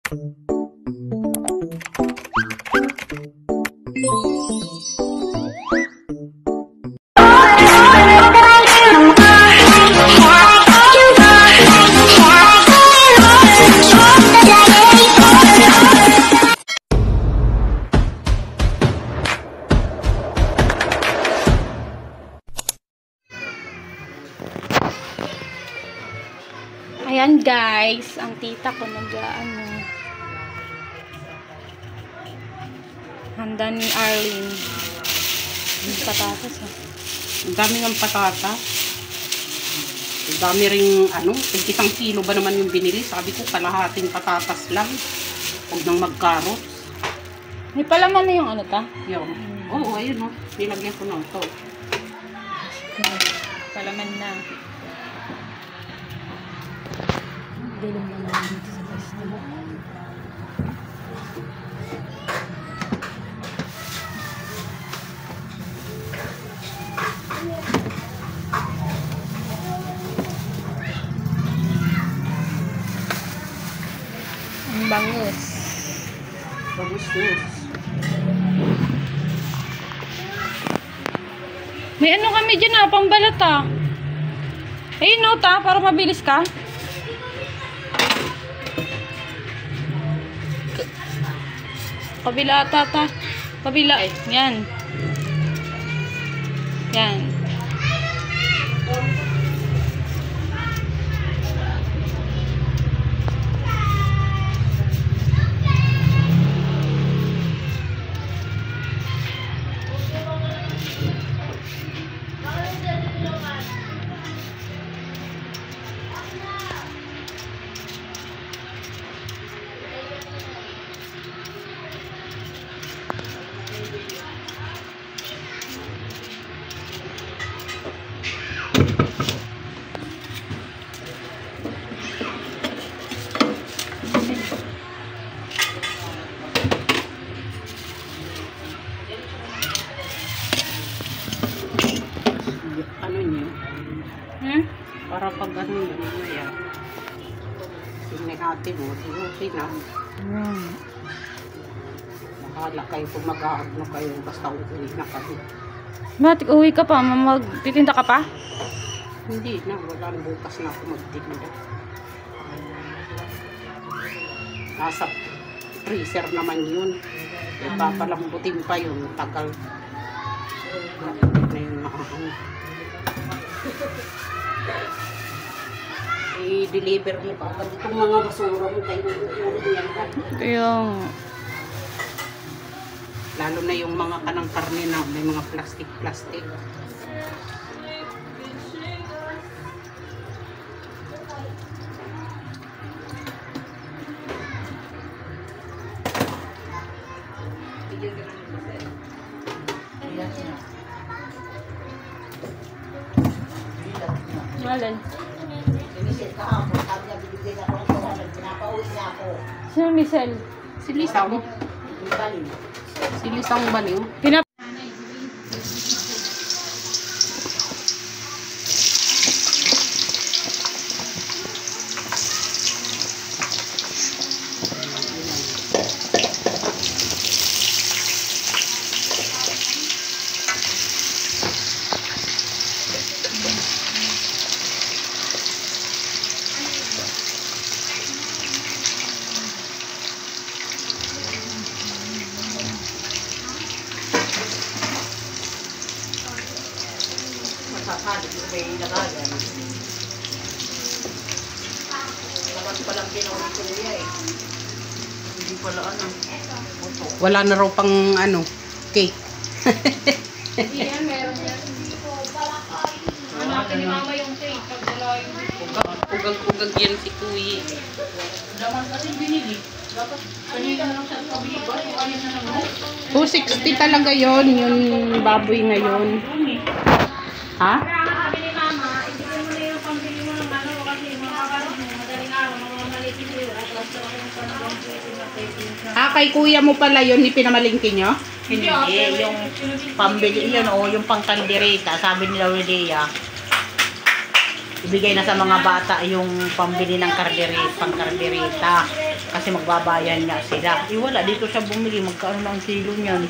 Ayan guys, ang tita ko handa ni Arlene. Yung patatas Ang dami ng patatas. Ang dami ring isang kilo ba naman yung binili? Sabi ko kalahating patatas lang. Huwag nang magkarot. May palaman na yung Yung. Oo, ayun nilagyan ko na ito. Palaman na. Dilim naman dito sa festival. Ang bangus. Bangus. May kami dyan pambalat Ayun para mabilis ka. Kabila tata. Kabila Yan. Yan. Para pag mamaya sinihati mo, sinuti na. Bahala kayo kung mag-aagno kayo basta uwi na kami. Ba't uwi ka pa? Magtitinda ka pa? Hindi na, wala na bukas na ako magtitinda. Nasa freezer naman yun. Papalambutin pa yun. Tagal. Na yun i-deliver mo pa. Pag itong mga basura mo kayo yan. Kaya lalo na yung mga kanang karne na may mga plastic. Alin? Sino Michelle? Si Lisang. Si Lisang Baliw. Masasali ko ba yung ilagagan? Laman palang ginawa ko niya Hindi pala Wala na raw pang cake. Hindi yan, meron yan. Hanapin ni mama yung cake pag wala yung Ugang yan si Kuya. Daman kasi binili. Dapat kanina na lang siya kabili ba? Yung alin na lang 260 talaga yon yung baboy ngayon. Ha? sabi ni mama, ibigay mo na yung pambili mo ng kasi makakaroon mo, madaling araw, mamamalitin mo yun. At basta ako yung panagawang pwede. Kay kuya mo pala yun, ipinamalingkin nyo? Hindi, yung pambili yun yung pangkandireta, sabi nila Rodea. Ibigay na sa mga bata yung pambili ng pangkardereta. Kasi magbabayan niya sila. Wala, dito siya bumili. Magkano na ang kilo niyan?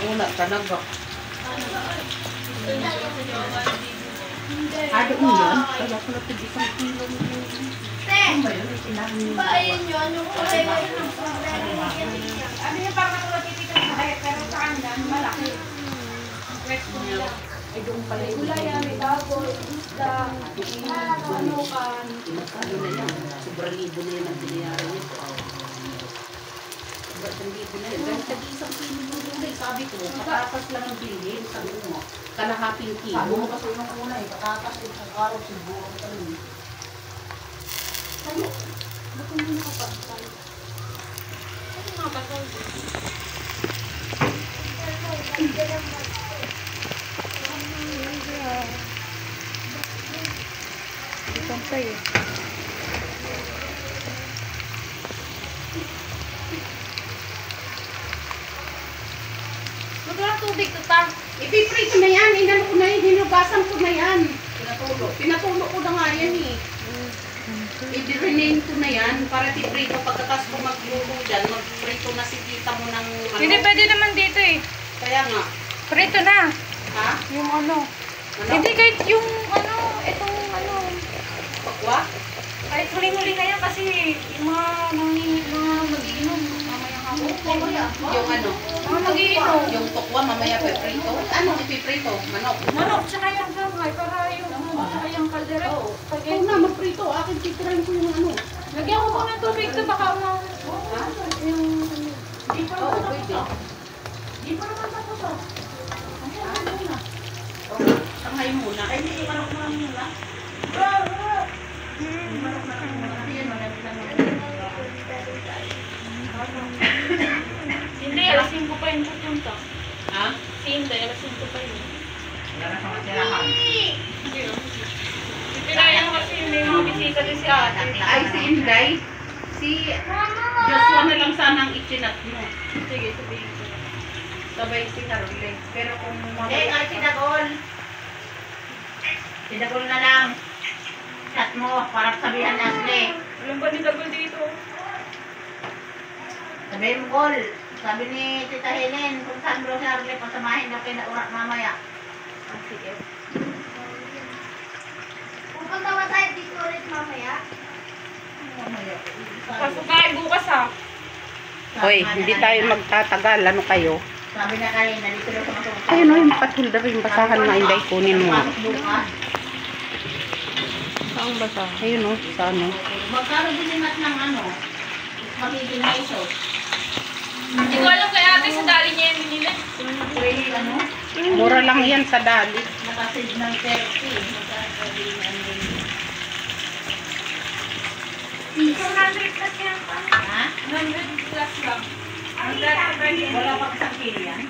Wala talaga. Doon yan? Kaya ko na isang kilo. Ayun yun, yung kulay mo yun. Ano yung parang ako natitikan sa kaya, pero sa kanila, malaki. Pwesto nila. Ay, doon pala yung Gulay yan, may baboy, isda, manukan. Ano na yan? Sobrang libo na yan ang binayaran nito. Sobrang libo na yan. Dahil tag-isang kilo yung gulay. Sabi ko, patatas lang ang bilhin. Sabi mo, kalahating kilo. Sabi mo kasi nung una eh, patatas din sa araw, siguro ka rin. Ano? Ba't hindi nakapagpal? Ano nakapagpal? Isang sa'yo. Maglalang tubig to ta. Ipiprito na yan. Inano ko na yan. Hinugasan ko na yan. Pinatulo ko na nga yan eh. I-rename ko na yan para tiprito. Pagkatas ko magluto dyan, magprito na si tita mo ng ano. Hindi pwede naman dito eh. Kaya nga. Prito na. Ha? Yung ano. Ano? Hindi kahit yung ano, itong ano. Pakwa? Kahit huli-huli na yan kasi yung mga magiinom. Mamaya nga ako. Yung ano? Mga magiinom. Yung tukwa, mamaya piprito. Ano ipiprito? Manok? Manok, tsaka yung sanghay para yung tsaka yung kaldera. Oo na, magprito. Akin titirahin ko yung ano. Lagyan ko po ng tubig to baka Ha? yung... Di pa naman pwede. Di pa naman tapos ah. Sanghay muna. Ay, hindi yung manok na muna. Hindi, alasin ko pa yung pupunta. Ha? Hindi, alasin ko pa yun. Wala na sa matirahan. Pinayan kasi may mga bisita din si ate. Ay, si Inday. Si Joshua na lang sana ang itchinat mo. Sige, sabihin ko. Sabay si Carly. Pero kung Kahit si Dagol. Si Dagol na lang. Chat mo, para sabihan na sila eh. Alam ba ni Dagol dito? Sabihin mo, Gol. Sabi ni Tita Helen, kung saan bro si Arlie, pasamahin na kayo na urak mamaya. Sige. Pupunta ba tayo dito ulit mamaya? Mamaya. Pasok tayo bukas ah. Hoy, hindi tayo magtatagal. Ano kayo? Sabi na kayo, nalito daw sa matulog. Ayun o, yung patulda rin. Basahan na Inday. Kunin mo. Pasok bukas. Saan basa? Ayun o, sa ano. Magkano dinimat ng ano? Magiging pesos. Hindi ko alam kay ate sa dali niya yung binili. Pwede ano? Mura lang yan sa dali. Nakasave ng 30. Magkano ano? 200 plus yan pa. Ha? 100 plus lang. Wala pa isang kilo yan?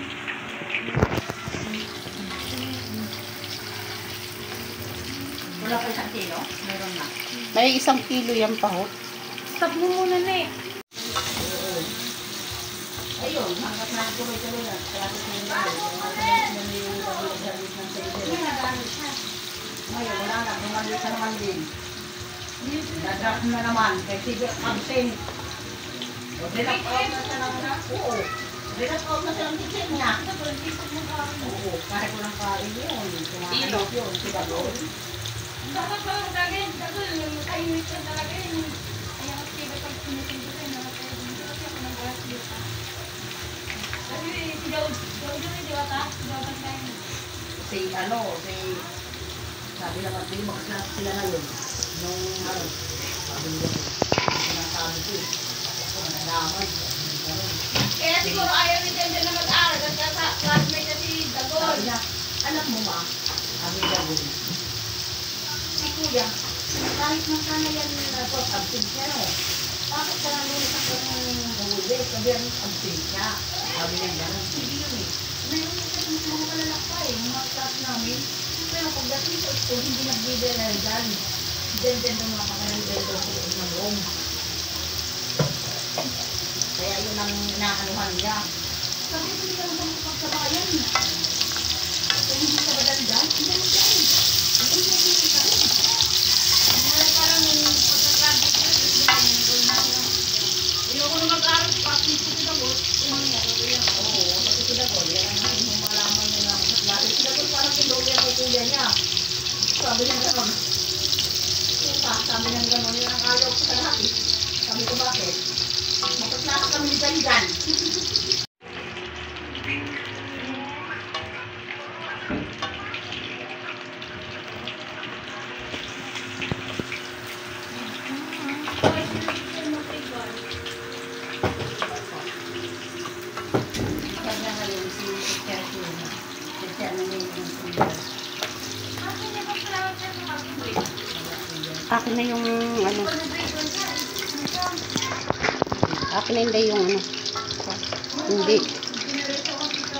Wala pa isang kilo? Meron na. May 1 kilo yan pa ho. Stop mo muna na eh. Ayun, hanggat na tuloy-tuloy na. Kaya ko yung ngayon, wala na. Bumalik ka naman din. Dadrak na naman. Kaya sige, absent. O, dinap out na siya ng oo. Dinap out na siya ng ticket niya. Oo, kahit walang kain yun. Kumahanap yun. Si Bagol. Dapat pa lang gagawin. Dagol, ayun siya talaga yun. Kaya kasi pag sinisinto ko yun, kasi ako nag-gas dito. Kasi si Daud yun, di ba ta? Daud tayo. Si sabi naman din, mag-snap sila ngayon. Nung sabi nila, sinasabi ko eh. Ako, nadamay. Kaya siguro ayaw ni Jen na mag-aaral kasi sa classmate na si Dagol. Sabi niya, alam mo ma, sabi niya ko, si Kuya, kahit na sana yan absent siya, no? Bakit ka lang ulit ako ng huli? Sabi yan, absent siya. Sabi niya, gano'n, hindi yun eh. Meron na siya ng mga kalalakpa eh, mga class namin. Pero pagdating sa school, hindi nagbibigay na dyan. Diyan ng mga kakalibay doon sa loob ng room. Kaya yun ang inaanuhan niya. Sabi ko, hindi ka naman magpagsabayan. Kung hindi ka ba dyan, hindi mo dyan. Hindi mo dyan. Parang yung pagkakabit ko, hindi namin gol na yun. aking pinagawos, mangyari yan. Oo, kasi sila ko, yan ang hindi malaman niya ng natin. Sila ko parang pindoon yan kay kuya niya. Sabi niya gano'n. Sabi niya gano'n, yan ang ayaw ko sa lahat eh. Sabi ko bakit? Magkaklasa kami ni Janjan. Akin na yung ano. Akin na hindi yung ano. Hindi.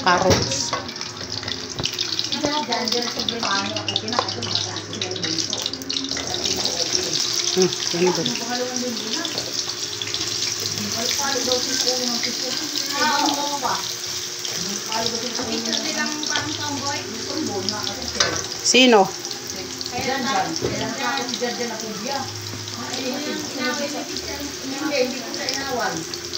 Carrots. Janjan sa Brimano, okay na ako makakasi na yung dito. Yan doon. Yung pangalawang linggo na. Palo daw si Kuya ng sisyo. Ay, ano ba? Palo daw si Kuya ng Bilang parang tomboy. tomboy na kasi. Sino? Janjan. Kailangan ako si Janjan na kuya. Hindi ko sa inawan.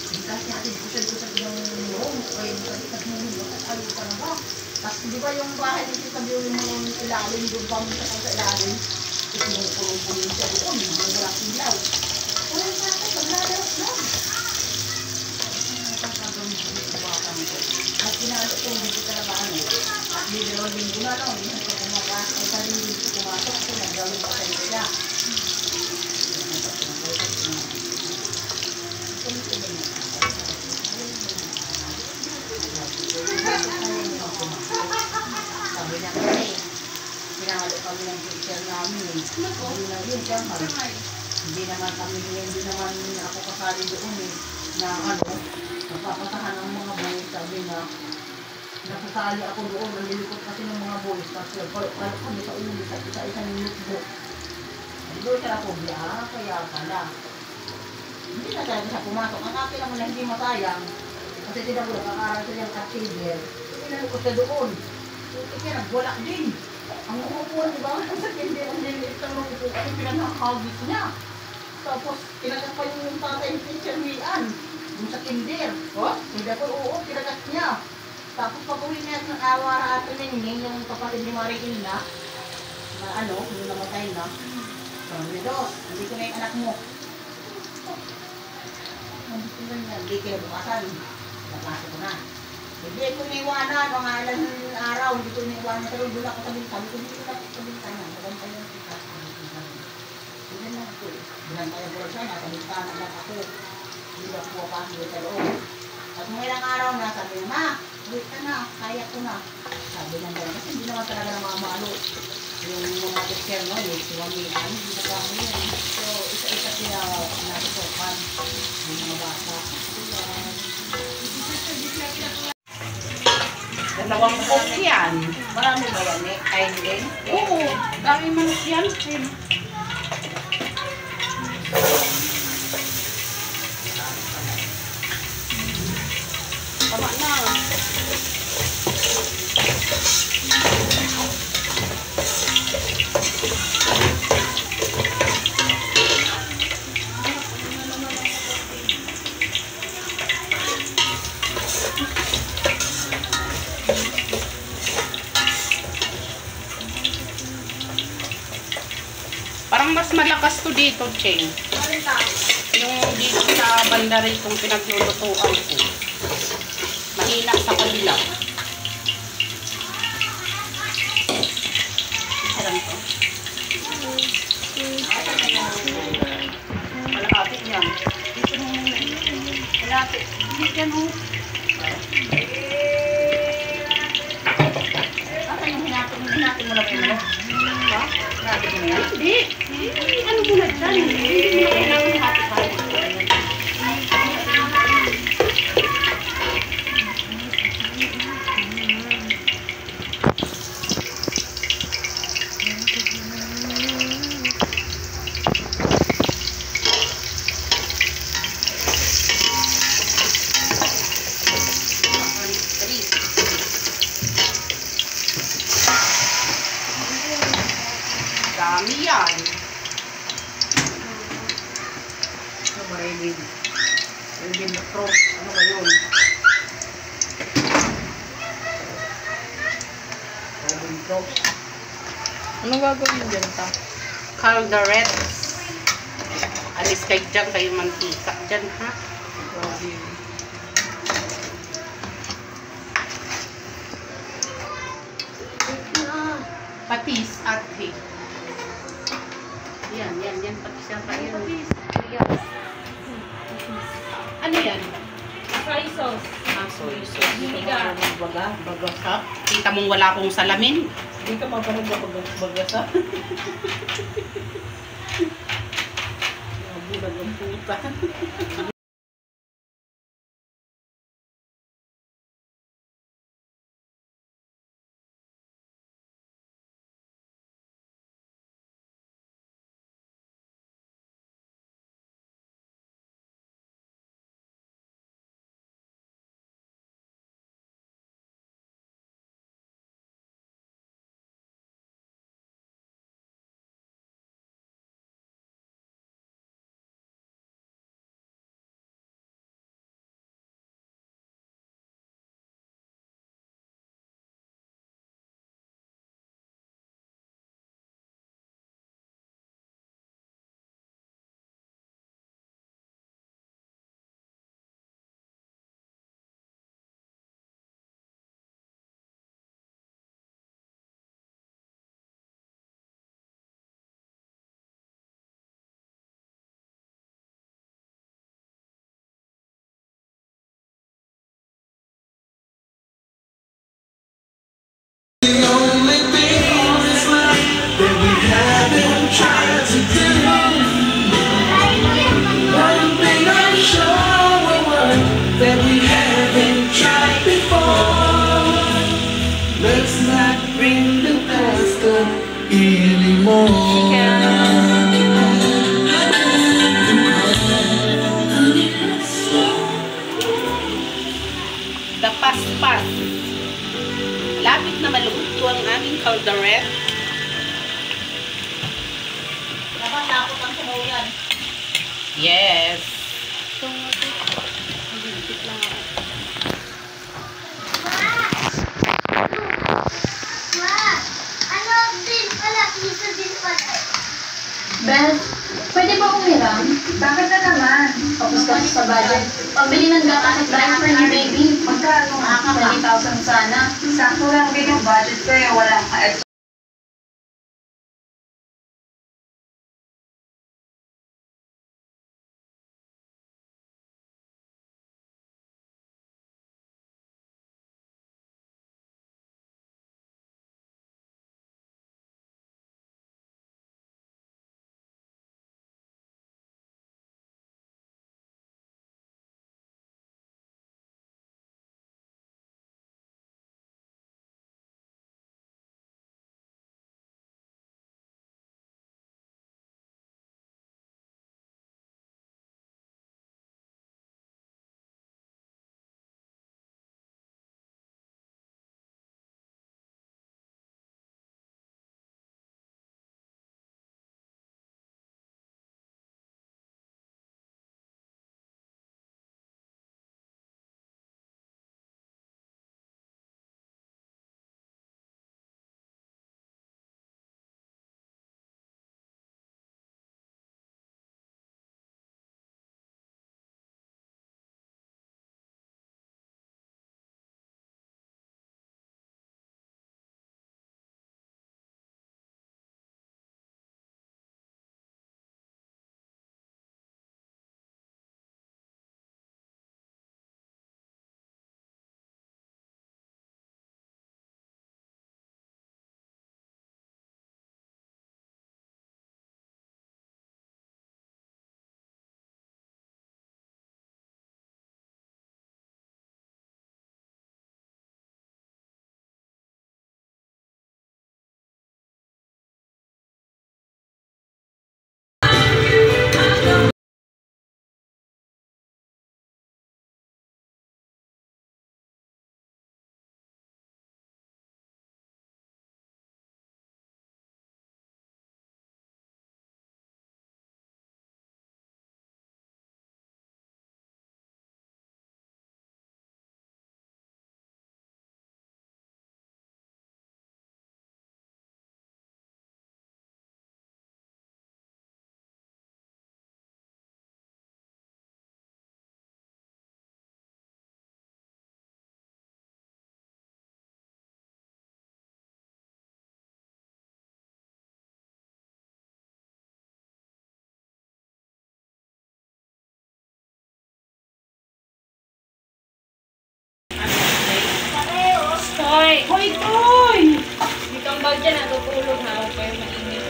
Kasi natin kusag-kusag ng loob. O yung kusag ng loob. At ayaw ka na ba? Tapos di ba yung bahay nito sabi yung ilalim doon pa mo sa ilalim. Ito yung pulong-pulong siya doon. Ang walang ilaw. Walang sa akin. Paglalaw na. At kinalo ko dito talaga ano. At bibirol din ko na lang. Hindi ko kumakakas. Ay sarili din ko kumasok. Kasi nagawin pa sa nila. Sabi niya kasi, pinahalo kami ng teacher namin eh. Hindi na yun, Jamal. Hindi naman ako kasali doon eh. Na ano, napapasahan ng mga boys. Sabi na, nasasali ako doon. Nalilikot kasi ng mga boys. Kasi palo kami sa ulo sa isa-isang notebook. Doon siya ako, kaya pala. Hindi na talaga siya pumasok. Ang akin naman na hindi masayang. Kasi tinabula, kakaral siya yung at-table. Pinalukot siya doon. Kaya nagwala din. Ang umupuan, di ba? Ang sakit din ang niliit ng umupo. Kasi pinanakagit niya. Tapos, kinagat pa yung tatay ni Teacher Mian. Yung sa kinder. Hindi ako, oo, kinagat niya. Tapos pag-uwi niya ng awa at Ningning, yung kapatid ni Marikina, na ano, yung namatay na. Sabi do, hindi ko na yung anak mo. Hindi kinabukasan. Napasok ko na. Hindi ko iniwanan, mga ilang araw, hindi ko iniwanan. Pero doon ako sa bintang, hindi ko lang sa bintang yan. Nagantay lang kita. Hindi na ako. Binantay ang bulsa, nasa bintana lang ako. Hindi ako pupasok sa loob. At mga ilang araw na, sabi niya, ma, wait ka na, kaya ko na. Sabi niya gano'n, kasi hindi naman talaga na mamalo. Yung mga teacher no, yung suwamihan, hindi na kami yan. So, isa-isa sila nasusokan yung mga bata. Dalawang cook yan. Marami ba yan eh? Ay, hindi? Oo, dami manok yan. Tama na. Parang mas malakas to dito, Cheng. Yung dito sa banda rito pinaglulutuan ko. Mahina sa kabila. Sarang to. Malapit niya. Malapit. Hindi yan o. Asan yung hinapin mo na po mo? Ha? Hinapin mo na yan? Hindi. Ano mo na dyan? Hindi mo na kailangan hati-hati. Dami yan. Ito, marami. Hindi Pro. Ano ba yun? Pro. Anong gagawin dyan ta? Calderettes. Alis kayo dyan, kayo mantika dyan, ha? Grabe. Patis at hay. Yan, patis yan pa yun. Ano yan? Fry sauce. Soy sauce. Vinegar. Baga ka? Kita mong wala akong salamin. Hindi ka maparag baga sa? Nabulag ang puta. The paspas. Lapit na maluto ang aming calderette. Dapat lapot ang sabaw yan. Yes. Beth, pwede ba umiram? Bakit na naman? Tapos kasi sa budget. Pambili ng gatas at diaper ni baby. Magkano? 20,000 sana. Sakto lang din yung budget ko eh. Walang Hoy! Hoy, Toy! Hindi kang bag dyan, natutulog ha. Huwag kayo mainit.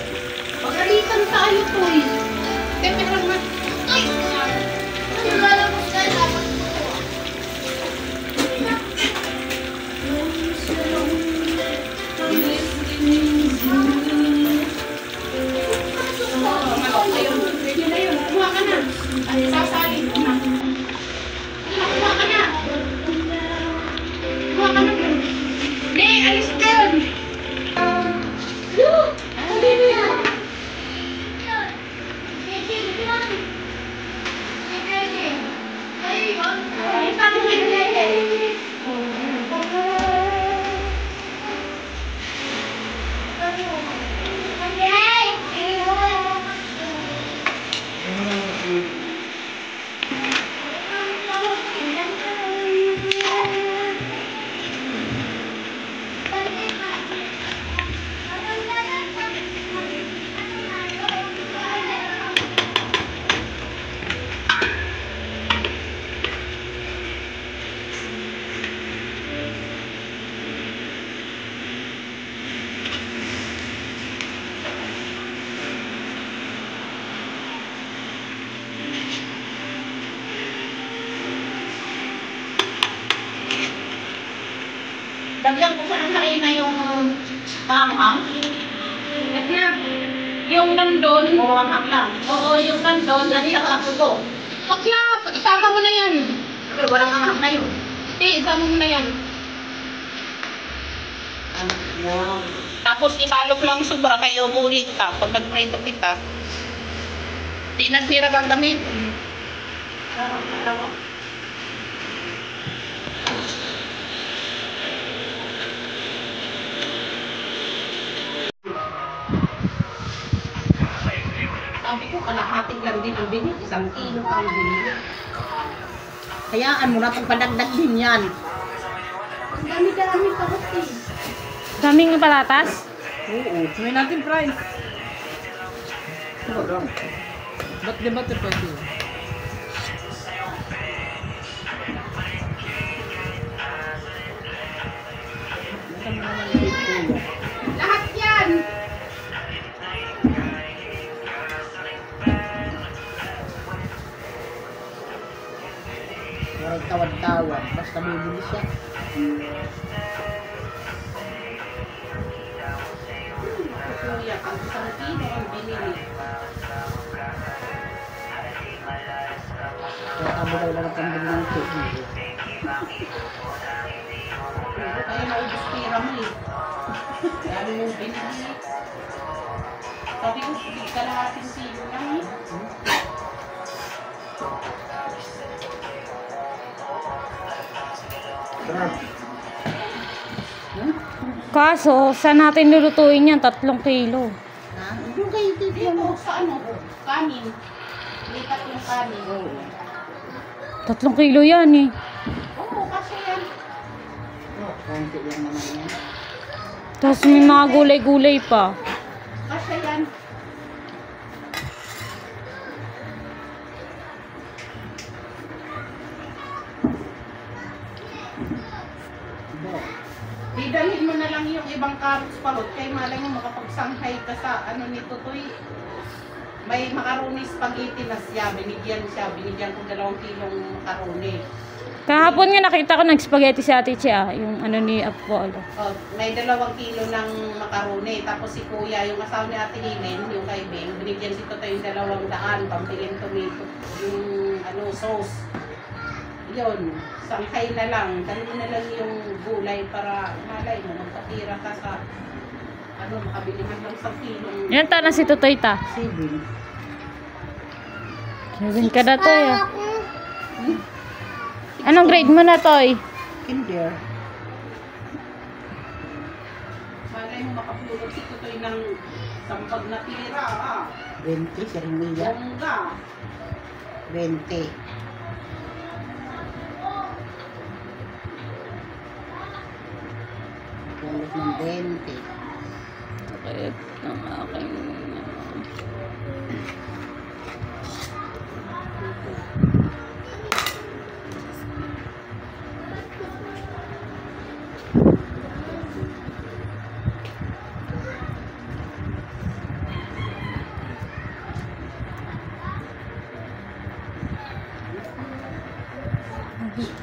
Magalitan tayo, Toy. Tepe lang na. Ay! Ano lalabas ka? Dapat ko. Ayun na yun. Kuha ka na. Sasalin ko na. Kuha ka na. Kuha ka na. Hindi, alis doon. Hindi na yan. Dagdag ko sa na yung manghang. At na, yung nandun, O manghang lang. oo, yung nandun, Nadi sa ako ko. bakla, isama mo na yan. Pero walang manghang na yun. Isama mo na yan. Wow. Tapos ibalok lang sobra kayo umulit ka pag nagprito kita. Di nagsira kang damit. Sabi ko, kalahating lang din ang binili. 1 kilo pa ang binili. Hayaan mo na pagpadagdag din yan. Ang dami-dami pa kasi. Daming patatas? Oo. May natin price. Ba't di ba ito pwede? Lahat yan! Walang tawad-tawad. Basta bibili siya. Kuya, ang 1 kilo ang binili. Kaya tabo daw lang ang pambili ng tubig. Kaya naubos pira mo eh. Kaya mo yung binili. Sabi ko, kalahating kilo lang eh. Kaso, saan natin lulutuin yan? 3 kilo. Ha? Yung kayo dito. Dito, sa ano, kanin. Lipat yung kanin. 3 kilo yan eh. Oo, kasi yan. Konti lang naman yan. Tapos may mga gulay-gulay pa. Kasi yan. Didalhin mo na lang yung ibang carrots parot. Kaya malay mo makapagsanghay ka sa ano nito Toy. May macaroni spaghetti na siya. Binigyan ko 2 kilong macaroni. Kahapon nga nakita ko nag-spaghetti si Ate Chia, yung ano ni Apollo. Oh, may 2 kilo ng macaroni. Tapos si Kuya, yung asawa ni Ate Linen, yung kay Beng, binigyan si Toto yung 200, pambilin tomato, yung ano, sauce. Yun, sangkay na lang. Dali mo na lang yung gulay para malay mo, magkatira ka sa ano, makabili man lang sa kilong. Yan ta na si Tutoy ta. Sibin. 7 ka na to eh. Anong grade mo na, Toy? Kinder. Malay mo makapulot si Toto ng sampag na tira, ah. 20, si Rimia. Bongga. 20. Kulit ng 20. Okay, ang aking... Robin,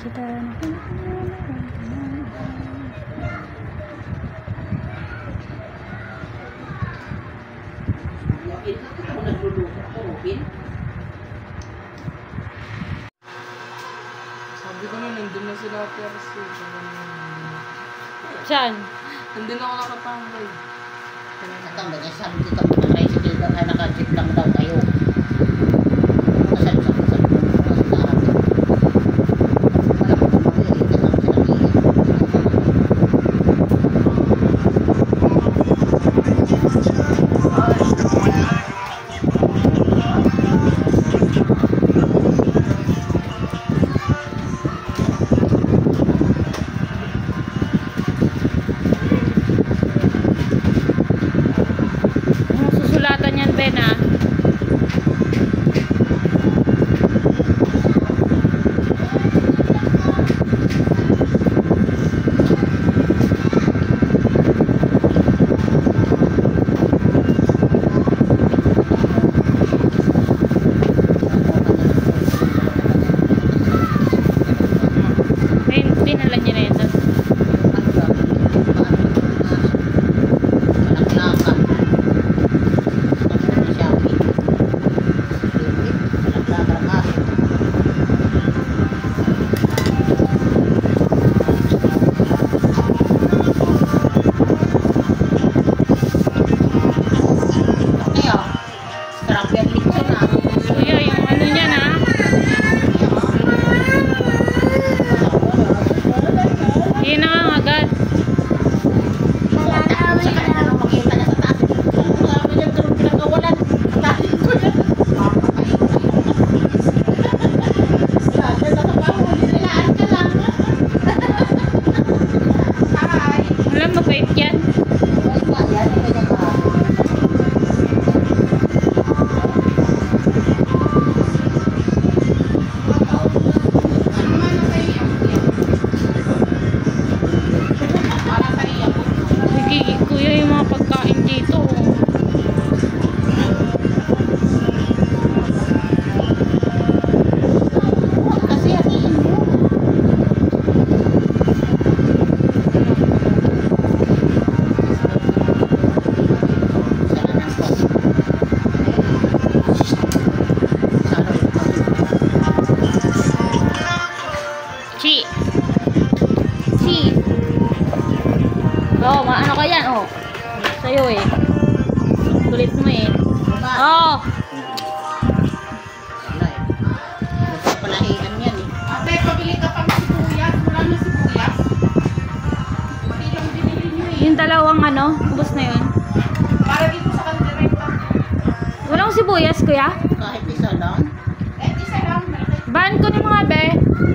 bakit ako nagluluto ako, Robin? Sabi ko na, nandun na sila Percy. Saan? Nandun ako nakatambay. Natambay kasi sabi dito ang tricycle daw ay naka-jeep lang daw kayo. Kasal sa kasal mo mga lahat. Wala ko naman yun. Kasama sila iyan. Ano susulatan yan, Ben, ah? Ben, dinala niya na ito. Ano ba? Paano malaknakan? Tapos na siya. Malaknakan ang aso. Kaya, strawberry lechon na. Kuya, yung ano niya na. Yun na nga agad. Sa kanila nang makita niya sa taas. Sabi niya, ganun pinagawalan. Dahil ko yan. Sabi na sa baho, nilaan ka lang. Hi. Alam mo, bait yan. Ay, pa, yan. Ay, ganyan ka. Ano man ang kaya yan? Para sa iyo. Sige, kuya, yung mga pagkain dito. Kasi yan mo. Sana ng pot. Sana ng pot. Chi. Chi. Oh, maano ka yan, oh. Sa'yo eh. Kulit mo eh. Oh. Wala eh. Nagpapalahian yan eh. Ate, pabili ka pang sibuyas. Wala na sibuyas. Pati lang binili niyo eh. Yung dalawang ano, ubos na yun. Para dito sa kaldereta. Walang sibuyas, kuya? Kahit isa lang. Eh, isa lang. Malaki. Ban ko ni mga be.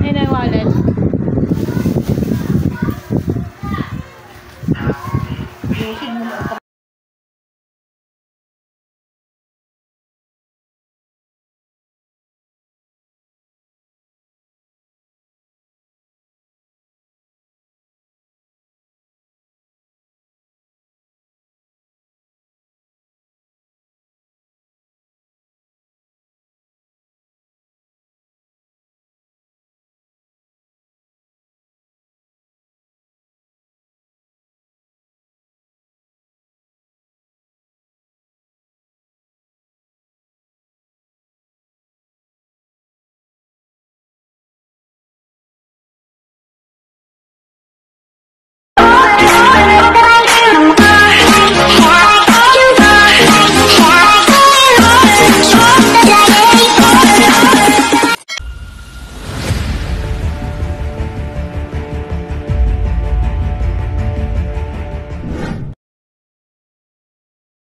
Ayun,